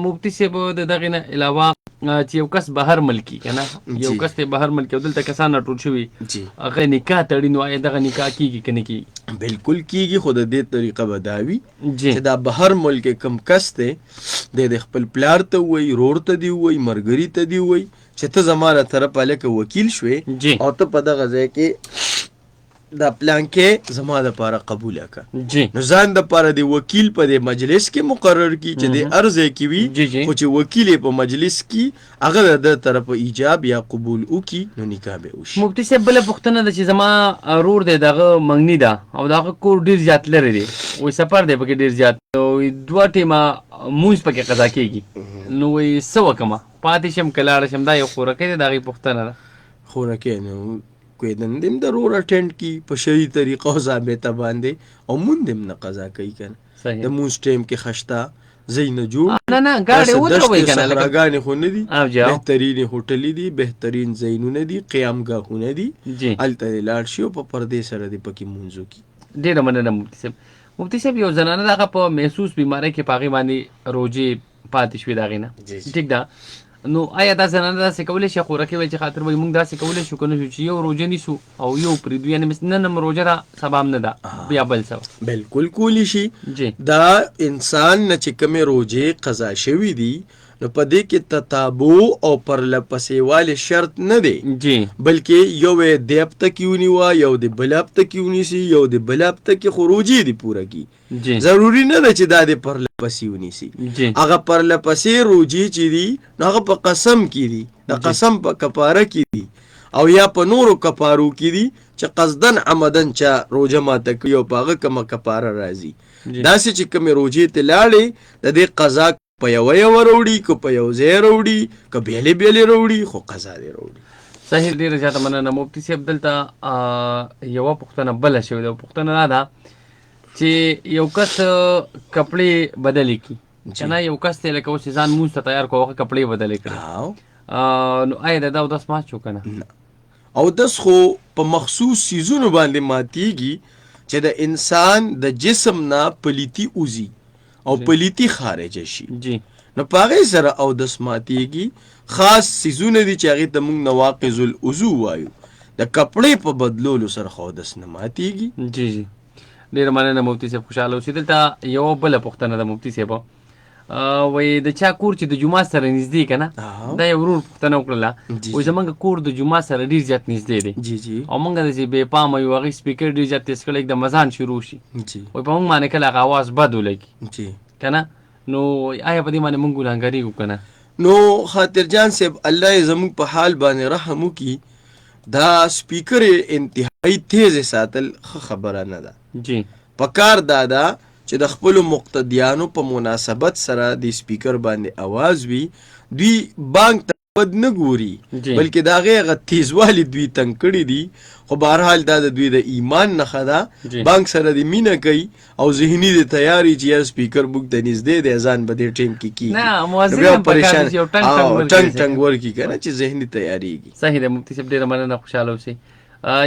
مفتي صاحب. د دغې نه علاوه چې یو کس بهر ملکي که نه یو کس دی بهر ملکي او دلته کسان راټول شوي جی هغه نکاح تړي نو آیا دغه نکاح کېږي که نه کېږي؟ بالکل کېږي خو د دې طریقه به دا وي جی چې دا بهر ملک کم کس دی د خپل پلار ته ووایي رور ته دي ووایي ملګري ته دي ووایي چې ته زما له طرفه هلکه وکیل شوې جی او ته په دغه ځای کې دا پلان کې زما دپاره قبوله که جی نو ځان دپاره د وکیل په دې مجلس کې مقرر کي چې د هر ځای کې وي جی جی. خو چې وکیل یې په مجلس کې هغه د طرفه ایجاب یا قبول وکړي نو نکاح به وشي. مفتي صاحب بله پوښتنه ده چې زما رور دی دغه منګني ده او دغه کور ډېر زیات لرې دی وایي سفر دی پکې ډېر زیات وایي 2 ټیمه مونځ پکې قضا کېږي نو وایي څه وکړمه پاتې شم که لاړه شم؟ دا یو خورکۍ دی د هغې پوښتنه ده. خورکۍ نو کویدن دیم د رور اټینډ کی په شری طریقه او ضابطه باندې او مونږ دیم نه قضا کوي کنه صحیح. د مونږ ټیم کې خشتا زین نه جوړ نه نه ګاډي ودروي کنه لکه صحراګانې خو نه دي او جاو بهترین هوټلې دي بهترین زینونه دي قیامګاهونه دي جی هلته دې لاړ شي او په پردې سره دې پکې مونځو کی. ډېره مننه مفتي صاحب. مفتي صاحب یو زنانه دغه په محسوس بیماری کې په هغې باندې روجې پاتې شوې د هغې نه ټیک ده نو آیا دا زنانه داسې کولی شي خورکۍ وایي چې خاطر وایي موږ داسې کولی شو که نه شو چې یو روژه نیسو او یو پرېږدو یعنې نن هم روژه ده سبا هم نه ده بیا بل څه بالکل کولی شي. جی دا انسان نه چې کومې روجې قضا شوي دي نو په دې کې تتابع او پرلپسې والي شرط نه دی جی بلکې یو یې دې هفته کې ونیوه یو د بل هفته کې ونیسي یو د بل هفته کې خو روجې دي پوره کي. جی ضروري نه ده چې دا د پرلپسې ونیسي. جی هغه پرلپسې روجې چې دي نو هغه په قسم کې دي د قسم په کفاره کې دي او یا په نورو کفارو کې دي چې قصدن عمدن چا روجه ماته کوي او په هغه کومه کفاره راځي. داسې چې کومې روجې ته لاړې د دې قضا په یوه راوړي که په یو ځای راوړي که بیلې بیلې راوړي خو قضا دې راوړي. صحیح. ډېره زیاته مننه مفتي صاحب. دلته یوه پوښتنه بله شوې ده. پوښتنه دا ده چې یو کس کپړې بدلې کړي که نه یو کس دی لکه اوس ځان مونځ ته تیار کړو هغه کپړې بدلې کړي نو آیا د اودس مات شو که نه؟ اودس خو په مخصوص څیزونو باندې ماتیږي چې د انسان د جسم نه پلیتی وځي او پلیتی خارجه شي جی نو په هغې سره اودس ماتیږي. خاص څیزونه دي چې هغې ته موږ نواقض الوضو وایو. د کپړې په بدلولو سره خو اودس نه ماتیږي. جی جی. ډېره مننه مفتي صاحب. خوشحاله اوسئ. دلته یوه بله پوښتنه ده مفتي صاحب. وایي د چا کور چې د جومات سره نږدې که نه دا یو ورور پوښتنه وکړله وایي زمونږ کور د جومات سره ډېر زیات نږدې دی جی جی او موږ داسې بې پامه یو هغې سپیکر ډېر زیات تیز کړی د مزان شروع شي جی وایي په موږ باندې کله هغه اواز بد ولګي جی که نه نو آیا په دې باندې موږ ګناهګارېږو که نه؟ نو خاطر جان صاحب الله یې زموږ په حال باندې رحم وکړي. دا سپیکر انتهایی تیز ساتل ښه خبره نه ده. جی پکار دا ده چې د خپلو مقتدیانو په مناسبت سره د سپیکر باندې اواز وي دوی بانک ته بد نه ګوري جی. بلکې د هغې هغه تیزوالی دوی تنګ کړي دي خو بهرحال دا د دوی د ایمان نښه ده جی. بانک سره د مینه کوي او ذهني د تیاری چې یا سپیکر موږ ته نږدې دی اذان به دې ټیم کې کېږي نه، نو مؤذن بیا هم پکار دی پریشان چې یو ټنګ ټنګ ورکړي که نه چې ذهني تیاریږي. صحیح ده مفتي صاحب، ډېره مننه، خوشحاله اوسئ.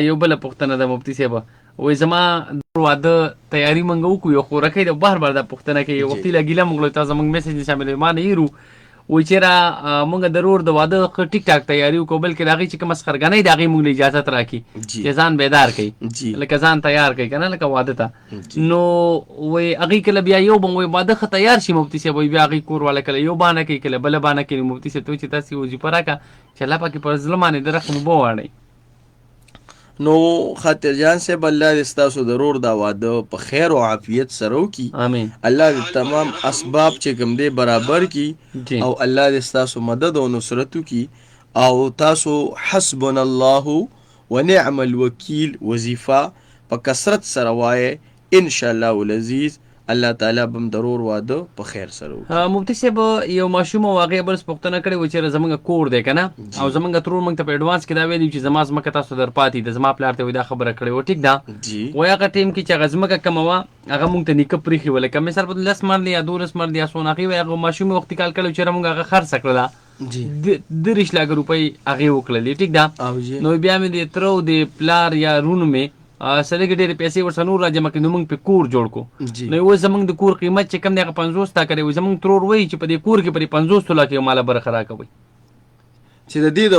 یو بله پوښتنه ده مفتي صاحب، وایي زما د واده تیاري موږ وکړو، یو خورکۍ ده بار بار دا پوښتنه کوي، یو وختي له ګیله موږ له تا زموږ میسج نه شاملوي، ما نه هېرو وایي چېرې موږ د رور د واده ښه ټیک ټاک تیاري وکړو، بلکې د هغې چې کومه سخرګنۍ د هغې موږ له اجازت راکړي جی. چې ځان بیدار کوي جی. لکه ځان تیار کوي که نه لکه واده ته. جی. نو وایي هغې کله بیا یو به وایي واده ښه تیار شي مفتي صاحب، وایي بیا هغې کور والا کله یو بانه کوي کله بله بانه کوي. نو مفتي صاحب ته وایي چې تاسې وظیفه راکړه چې الله پاکې پر زړه باندې د رحم اوبه واړئ. نو خاطر جان صاحب الله دې ستاسو د رور دا واده په خیر او عافیت سره وکړي، آمین. الله دې تمام اسباب چې کوم دی برابر کی جی. او الله دې ستاسو مدد او نصرت وکړي او تاسو حسبنا الله ونعم الوکیل وظیفه په کثرت سره وایه ان شاء الله العزیز الله تعالی بم ضرور واده په خیر سره وکړي. مفتي صاحب یو ماشوم او هغې بل پوښتنه کړې وه چې زموږ کور دی که نه، او زموږ ترور موږ ته په ایډوانس کې دا ویلي چې زما ځمکه تاسو در پاتې ده، زما پلار ته وایي دا خبره کړې وه، ټیک ده. جی. وایي هغه ټیم کې چې هغه ځمکه کومه وه هغه موږ ته نیکه پرېښې وه، لکه مثال په 10 مرلې یا 12 مرلې یا څونه هغې وایي هغه ماشوم یې وختي کال کړی و چېرې موږ هغه خرڅه کړله جی. 30 لک روپۍ هغې وکړلې، ټیک ده. او جی. نو بیا مې د تره او د پلار یا رونو مې سړی ډېرې پیسې ورسره نور راجمع کړي، نو موږ پې کور جوړ کړو. جی. نو اوس زموږ د کور قیمت چې کوم دی هغه 50 تا کړی وي، زموږ ترور وایي چې په دې کور کې په دې 50 توله کې ماله برخه راکوئ چې د دې د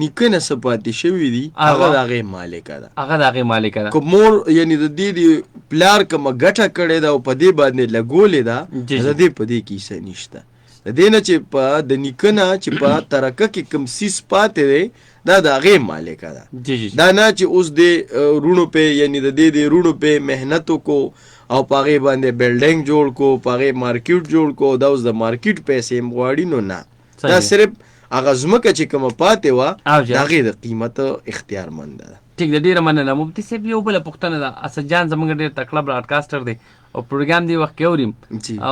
نیکه نه څه پاتې شوي دي هغه د هغې مالکه ده، هغه د هغې مالکه ده. که مور یعنې د دې د پلار کومه ګټه کړې ده او په دې باندې لګولې ده جی. د دې په دې کې څه نشته، د دې نه چې په د نیکه نه چې په ترکه کې کوم سیس پاتې دی دا د هغې مالکه ده. جی جی. دا نه چې اوس د رونو پې یعنې د دې د رونو پې محنت وکړو او په هغې باندې بلډنګ جوړ کړو، په هغې مارکیټ جوړ کړو، دا اوس د مارکیټ پیسې هم غواړي. نو نه، دا صرف هغه ځمکه چې کومه پاتې وه د هغې د قیمت اختیارمنده ده. ټیک ده، ډېره مننه. مفتي صاحب یو بله پوښتنه ده، اسد جان زموږ ډېر تکړه براډکاسټر دی او پروګرام دې وخت کې اوریم،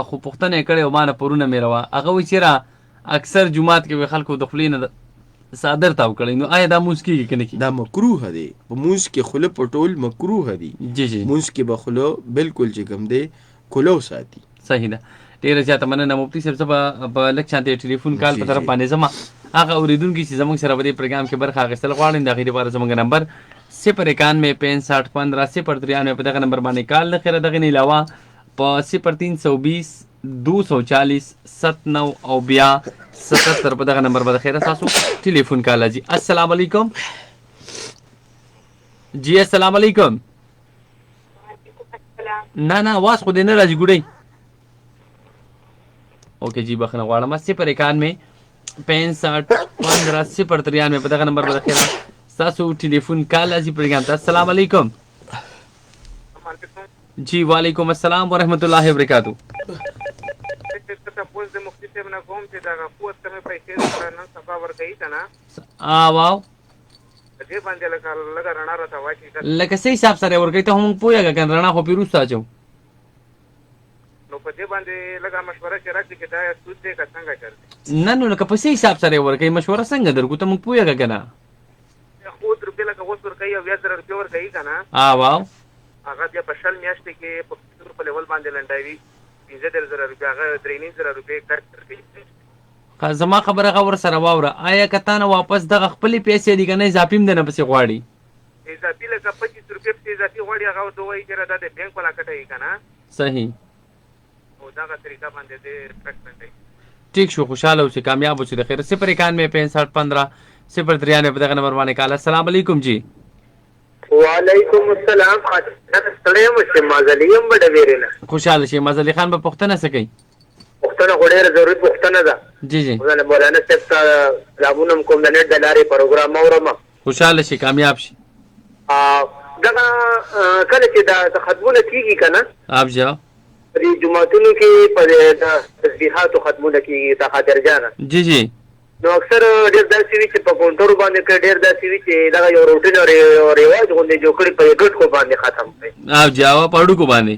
خو پوښتنه یې کړې او ما نه پرونه مې روه، هغه وایي چېرې اکثر جومات کې وایي خلکو د خولې نه څادر تاو کړی، نو آیا دا مونځ کېږي که نه کېږي؟ دا مکروه دی، په مونځ کې خوله پټول مکروه دي. جی جی. مونځ کې به خوله بالکل چې کوم دی کلو ساتي. صحیح ده، ډېره زیاته مننه مفتي صاحب. زه به لږ شانتې ټلیفون کال په طرف باندې ځم، هغه اورېدونکي چې زموږ سره په دې پروګرام کې برخه اخیستل غواړي د هغې لپاره زموږ نمبر 0916515 په دغه نمبر باندې کال نه خیره، دغې نه علاوه په 0320 240 79 او بیا 77 په دغه نمبر به د خیره ستاسو ټلیفون کال راځي. السلام علیکم. جی السلام علیکم. نه نه आवाज خو دې نه راځي ګوډۍ. اوکې جی بخښنه غواړم. 0916515 په دغه نمبر به د خیره ستاسو ټلیفون کال راځي پروګرام ته. السلام علیکم. جی وعلیکم السلام ورحمۃ اللہ وبرکاتہ. واو لکه څه حساب سره ورکوي ته هم پوهېږه که رڼا خو پې وروسته اچو. نه نو لکه په څه حساب سره یې ورکوي مشوره څنګه درکو ته موږ پوهېږه که نه. واو هغه بیا په 60 میاشتې کې په په لیول باندې لنډوي 15000 روپۍ هغه 3000 روپۍ کټ کوي. زما خبره هغه ورسره واوره، آیا که تا نه واپس دغه خپلې پیسې دي که نه اضافي هم دنه پسې غواړي؟ اضافي لکه 25 روپۍ پسې اضافي غواړي، هغه ورته وایي چې دا د بینک والا کټوي که نه. صحیح. او دغه طریقه باندې دې کټ کوي. ټیک شو، خوشحاله اوسې، کامیاب اوسې د خیر. 0916515 په دغه نمبر باندې کال. السلام علیکم. جی وعلیکم السلام. ستړی یم چې مازلي یم به ډېرې نه خوشحاله شي. مازلي خان به پوښتنه څه کوي؟ پوښتنه خو ډېره ضروري پوښتنه ده. جی جی. مولانا صاحب ته سلامونه هم کوم، د نېټ د لارې پروګرام اورم. خوشحاله شي، کامیاب شي. دغه کله چې د ختمونه کېږي که نه ابجا په دې جوماتونو کې په تسبیحاتو ختمونه کېږي د خاطر جانه. جی جی. نو اکثر ډېر داسې وي چې په کونټرو باندې کوي، ډېر داسې وي چې دغه یو روټین او رواج غوندې جوړ کړي په ګټکو باندې ختم کوي. ابجا په اډوکو باندې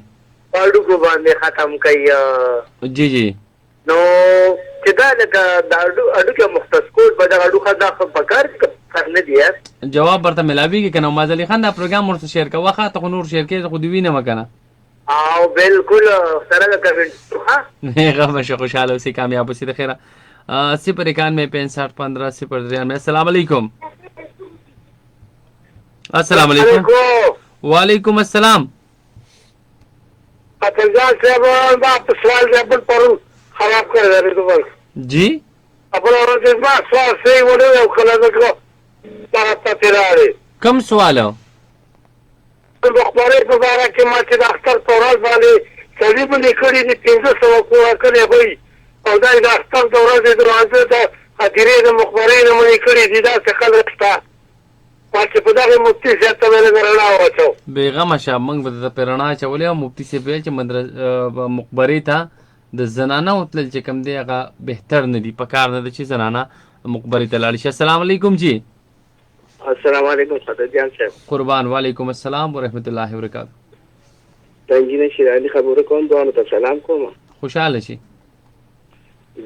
په اډوکو باندې ختم کوي. جی جی. نو چې دا لکه د اډوکه مختص کول به دا اډوخه دا پکار نه دی. جواب ورته ملاویږي کنه ماز علي خان دا پروګرام ورته شیر کا واخه ته نور شیر کې خو دی وینه مکنه او بالکل سره د کوي نه غم شو خوشاله اوسې کامیاب اوسې د خیره 091651503. السلام علیکم. السلام علیکم. وعلیکم السلام. اتجان صاحب دا په سوال جواب پرون خراب کړی دی دوباره. جی خپل ورته ما سوال صحیح ونه او کله دغه طرف ته راړي. کم سوالو؟ د خبرې په اړه کې ما چې د اختر تورال باندې سړي باندې کړی دي 1500 کوه کړی وي او دا د اختر تورال د دروازه ته خاطرې د مخبرې نه مونږ کړی دي دا څه خلک شته چې په دغه مفتي صاحب ته ویل غواړم واچو بیغمه شه موږ به د پیرنا چولې او مفتي صاحب چې مخبرې ته د زنانه وتل چې کم دی هغه بهتر نه دی پکار نه چې زنانه مخبرې ته لاړ شي. السلام علیکم جی. السلام علیکم خدای جان صاحب. قربان. وعلیکم السلام ورحمت الله وبرکاته. د انجینر شیر علي خبره کوم دوه ته سلام کوم. خوشاله شي.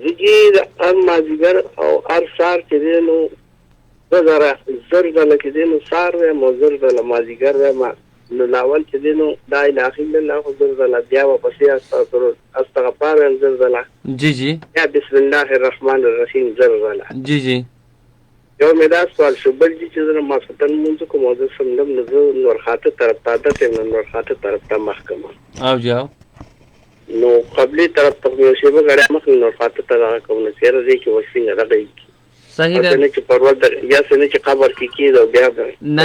زګي د مازیګر او ارشار چې نو زره زرګل کې دینو سار و مزر د مازیګر و نو لاول چې دینو دا الهی الله خو زرګل بیا واپسې استغفار زرګل. جی جی. یا بسم الله الرحمن الرحیم زرګل. جی جی. یو مې دا سوال شو بل چې زه ما فتن مونږ کوم او زه سملم نور خاطر طرف ته ته نور خاطر طرف ته محکمه او جاو نو قبلي طرف ته یو شی وګړه مخ نور خاطر ته کوم نه سره دي چې وښینګه راغی صحیح ده. نه چې پرول یا څنګه چې قبر کې کېدو بیا نه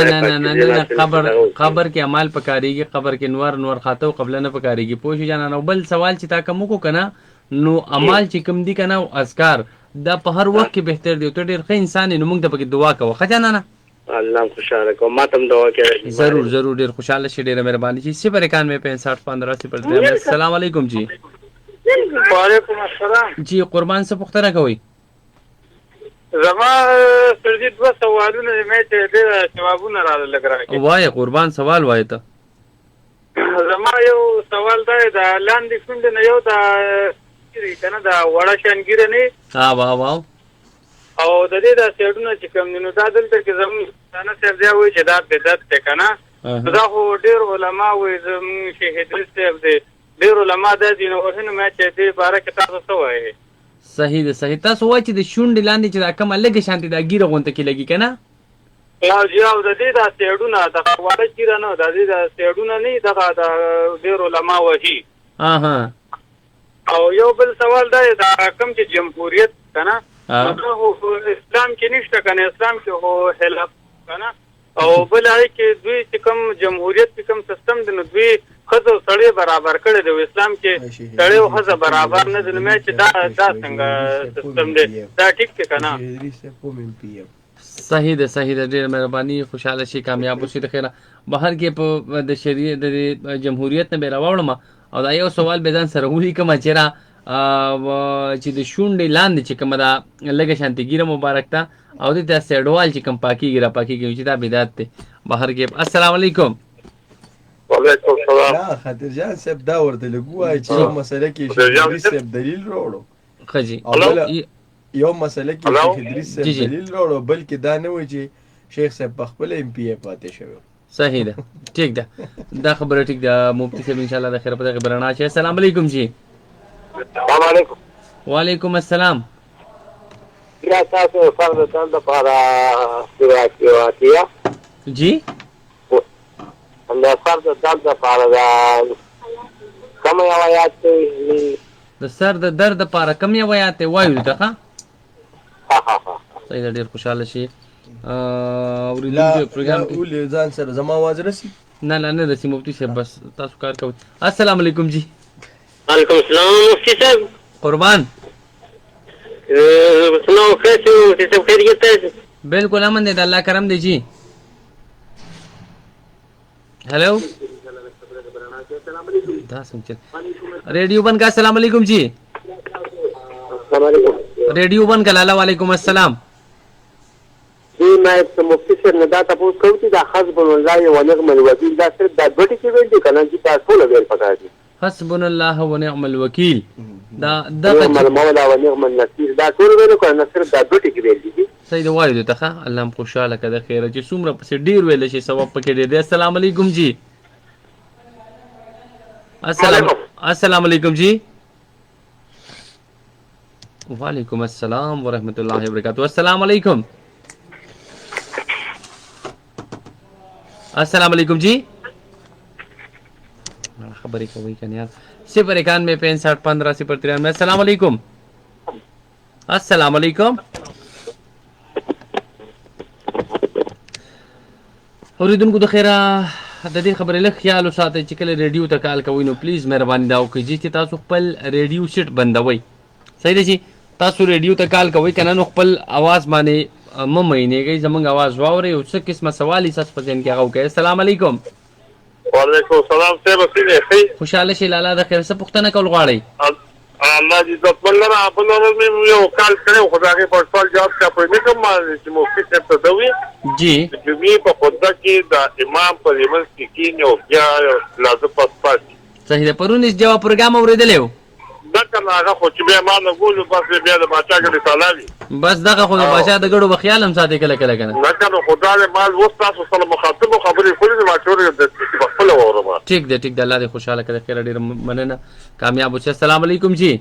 قبر کې عمل پکاريږي قبر کې نور خاطر قبل نه پکاريږي پوه جانا نو بل سوال چې تا کوم کو کنه نو عمل چې کوم دي کنه او اذکار دا په هر وخت کې بهتر دی. ته ډېر ښه انسان نو موږ ته پکې دعا کوو خجانا نه الله خوشاله کوم ما تم دعا کوي. ضرور ډېر خوشاله شې ډېر مهرباني شي. 091651503. السلام علیکم جی. وعلیکم السلام جی قربان څه پوښتنه کوي؟ زما سړي دوه سوالونه مې ته ډېر جوابونه راغلي. وای قربان سوال وای ته. زما یو سوال دی دا لاندې څنګه نه یو دا کنه دا وړه شانګیره نه واو او د دې دا سیډونه چې کوم نو دا دلته کې زموږ ثانه صاحب دی وایي چې دا بدعت ده کنه دا خو ډېر علما وایي زموږ شیخ ادریس صاحب دی ډېر علما دا دي نو ورته مې چې دې باره کې تاسو څه وایي؟ صحیح ده صحیح. تاسو وایي چې د شونډې لاندې چې دا کومه لږه شانتي دا ګیره غونته کې لګي کنه او جواب د دې دا سیډونه د وړه ګیره نه د دې دا سیډونه نه دغه د ډېر علما وایي. او یو بل سوال دا کوم چې جمهوریت کنه اسلام کې نشته کنه اسلام کې هو خلاف کنه او بل هغه کې دوی چې کوم جمهوریت کې کوم سیستم دی نو دوی خزو سړی برابر کړی دی اسلام کې سړی او خزه برابر نه دی مې چې دا څنګه سیستم دی دا ټیک دی کنه. صحیح ده ډېر مهرباني خوشاله شي کامیاب شي د خیره بهر کې په د شریعت د جمهوریت نه به راوړم او دا یو سوال به ځان سره ولی کوم چې را چې د شونډې لاندې چې کومه دا لږه شانتي ګیره مبارک ته او د سیډوال چې کوم پاکیږي را پاکیږي چې دا بدعت دی بهر کې. السلام علیکم. وعلیکم السلام. خاطر جان صاحب دا ورته لګوای چې یو مسله کې شیخ صاحب دلیل وروړو خجی یو مسله کې شیخ ادریس صاحب دلیل وروړو بلکې دا نه و چې شیخ صاحب په خپل ایم پی ای پاتې شوی. صحیح ده ٹھیک ده دا خبره ټیک ده مفتی صاحب ان شاء الله د خیر په دغه برنا شي. السلام علیکم جی. السلام علیکم. وعلیکم السلام. یا تاسو فرض تل د پاره سیواتیا جی هم د فرض تل د پاره دا کوم یو آیات د سر د درد لپاره کوم یو آیات وایو ته ها صحیح ډیر خوشاله شي اوریدونکو پروګرام کې ولې ځان سره زما आवाज رسی نه رسی مفتی صاحب بس تاسو کار کوئ. السلام علیکم جی. وعلیکم السلام مفتی صاحب. قربان. سنو کیسے ہو مفتی صاحب خیریت ہے؟ بالکل امن دے اللہ کرم دے جی. हेलो रेडियो बंद का अस्सलाम वालेकुम जी. रेडियो बंद का लाला वालेकुम अस्सलाम. जी मैं मुफ्ती से नदा तपोस कहूँ कि हस्बुल्लाह व निअमल वकील दा सिर्फ दा बटी की वेल दी कना जी ता सोल वेल पका दी हस्बुल्लाह व निअमल वकील نعم المولى ونعم النصير دا ټول ویلو که نه صرف دا دوه ټکي ویل دي صحیح دی وایو ته ښه الله هم خوشحاله که د خیره چې څومره پسې ډېر ویلی شي ثواب پکې ډېر دی السلام علیکم جی السلام علیکم جی وعلیکم السلام ورحمۃ اللہ وبرکاتہ السلام علیکم السلام علیکم جی خبریں کوئی کنه یار 0916515 السلام علیکم السلام علیکم اوریدونکو د خیره د دې خبرې لږ خیال وساتئ چې کله ریډیو ته کال کوئ نو پلیز مهرباني دا وکړئ چې تاسو خپل ریډیو سیټ بندوئ صحیح دی چې تاسو ریډیو ته کال کوئ که نه نو خپل اواز باندې مه مینېږئ زموږ اواز واورئ او څه قسمه سوال یې ستاسو په ذهن کې هغه وکړئ السلام علیکم وعلیکم السلام صاحب څنګه ښه خوشحاله شئ لالا د خیر څه پوښتنه کول غواړئ الله دې عزتمن لره بل ورځ یو کال کړی خو د هغې په سوال جواب ته پوه نه کړم چې مفتي صاحب ته ده وي جی د جمعې په خطبه کې د امام په لمونځ کې کښېني او بیا لازم پس پاتې صحیح ده پرون جواب پروګرام اورېدلی و ده که نه هغه خو چې بیا ما نه ګولو بس بیا د باچا ګډې سالا وي بس دغه خو د باچا د ګډو به خیال هم ساتي کله کله که نه نه که نو خو دا دی ما اوس تاسو سره مخاطبو خبرې کړې دي ما چې ورې په خپله واورم ټیک دی ټیک دی الله دې خوشحاله کړه خیره ډېره مننه کامیاب اوسئ السلام علیکم جی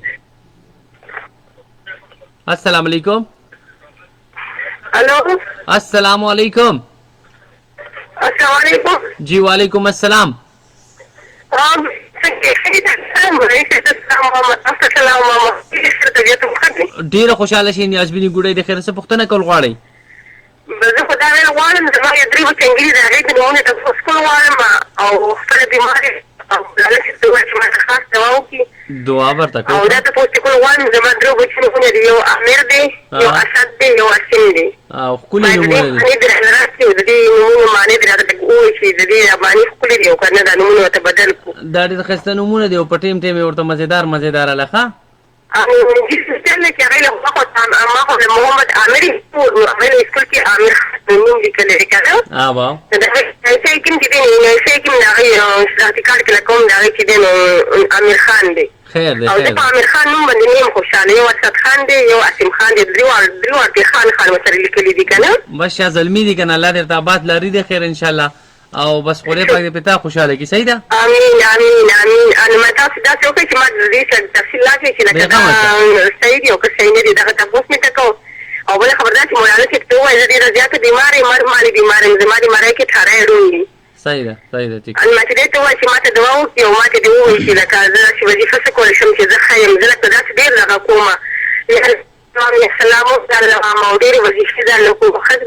السلام علیکم الو السلام علیکم السلام علیکم جی وعلیکم السلام ډیره خوشحاله شئ نیازبیني ګوډۍ د خیر څه پوښتنه کول غواړئ زه خو دا ویل غواړم زما یو درې ورځې انګلیس د هغې د نومونه تپوس کول غواړم او خپله بیمارې او هلک ته وویل چې ماته خاص دوا وکړي دعا ورته کوو او دا تپوس چې کول غواړم زما درې بچي نومونه دي یو امیر دی یو اسد دی یو اسیم دی او ښکلي نومونه دي معنی د حضرات دي د دې نومونو معنی دې راته ووایي چې د دې معنی ښکلي دي او که نه دا نومونه ورته بدل کړو دا ډېر ښایسته نومونه دي او په ټیم ټیم یې ورته مزېدار هله جسم چې هغې له ما خو د محمد عامر هغې اسکول کې عامر خان نوم لیکلی دی که نه د هغې کوم چې دی نو کوم د هغې شناختي کارت کې کوم د هغې چې دی نو عامر خان دی خیر دی او زه په عامر خان نوم باندې نه یم خوشحاله یو اسد خان دی یو اسیم خان دی درې واړه خان ورسره لیکلي دي که نه بس شاه زلمي دي که نه الله دې ورته آباد لري دی خیر انشاءالله او بس خدای پاک دې په تا خوشحاله کړي صحیح ده امین ما تاسو داسې وکړئ چې ما د دې سره تفصیل راکړئ چې لکه دا صحیح دي او که صحیح نه دي دغه تپوس مې ته کوم او بله خبر دا چې مولانا صاحب ته ووایي زه ډېره زیاته بیمار یم مالې بیمار یم زما د مرۍ کې ټاری روڼ دي صحیح ده ټیک ما چې دې ته ووایي چې ما ته دوا وکړي او ما ته دې ووایي چې لکه زه داسې وظیفه څه کولی شم چې زه ښه یم زه لکه داسې ډېر دغه کومه سلام وکړم او ډېرې وظیفې درله کوم ښځ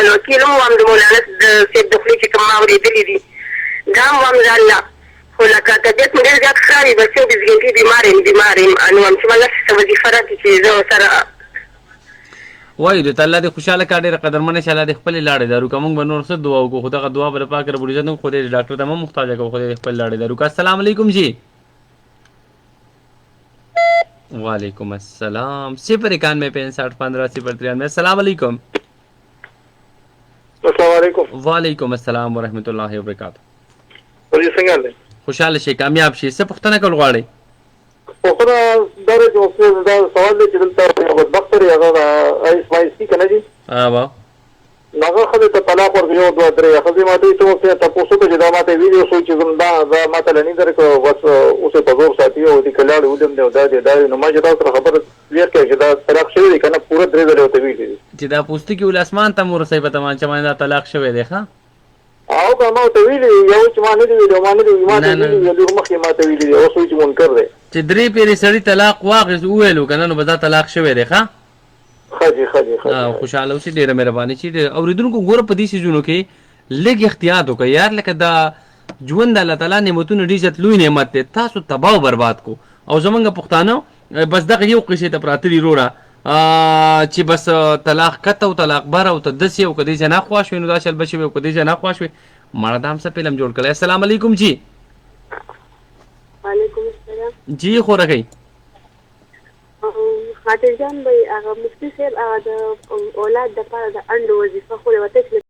الوکیل هم وایم د مولانا صاحب د خولې چې کوم ما اورېدلي دي دا هم وایم زه الله خو لکه طبیعت مې ډېر زیات ښکاري بس 24 ګنټې بیمار یم نو وایم چې ما داسې څه وظیفه راکړي چې زه ورسره وایو دې ته الله دې خوشحاله کړه ډېره قدرمنه چې الله دې خپلې لاړې دارو که موږ به نور څه دعا وکړو خو دغه دعا به د پاک رب العزت هم خدای دې ډاکټر ته مه محتاجه کوو خدای دې خپلې لاړې دارو که السلام علیکم جی وعلیکم السلام 0916515 السلام علیکم السلام علیکم وعلیکم السلام ورحمۃ اللہ وبرکاتہ څنګه دی خوشحاله شئ کامیاب شئ څه پوښتنه کول غواړئ پوښتنه دا دی چې دا سوال دی چې دلته بدبخت دی هغه اسماعیل سي که نه دي هغه ښځې ته طلاق ورکړي یو دوه درې ښځې ماته یې څه وکړې تپوس وکړه چې دا ماته یې ویډیو ښوي چې دا ماته له نه درکړه بس اوس یې په زور ساتي او دې که لاړې ولیم دی او دا دی نو ما چې تاسو سره خبره کلیر کړې چې دا طلاق شوی دی که نه پوره 3 ځلې ورته ویلي دي چې دا پوستکي ول اسمان ته مو رسوي په تمانچه باندې دا طلاق شوی دی ښه او که ما ورته ویلي یو چې ما نه دي ویلي ما نه دي ما ته ویلي یو لور مخکې ما ته ویلي دي اوس وایي چې منکر دی چې 3 پیرې سړي طلاق واخیست وویلو که نه نو به دا طلاق شوی دی ښه خوشحاله اوسئ ډېره مهرباني چې اورېدونکو ګوره په دې څیزونو کې لږ احتیاط وکړئ یار لکه دا ژوند د الله تعالی نعمتونه ډېر زیات لوی نعمت دی تاسو تباه او برباد کو او زمونږ پښتانه بس دغه یو قصې ته پراته دي وروره چې بس طلاق کته او طلاق بره او ته داسې او که دې ځای نه خواش وي نو دا شل بچې وي او که دې ځای نه خواش وي ماړه دا هم څه فلم جوړ کړی السلام علیکم جی وعلیکم السلام جی خو راکئ خاطر جان به هغه مفتي صاحب هغه د اولاد دپاره د انډو وظیفه خو یې ورته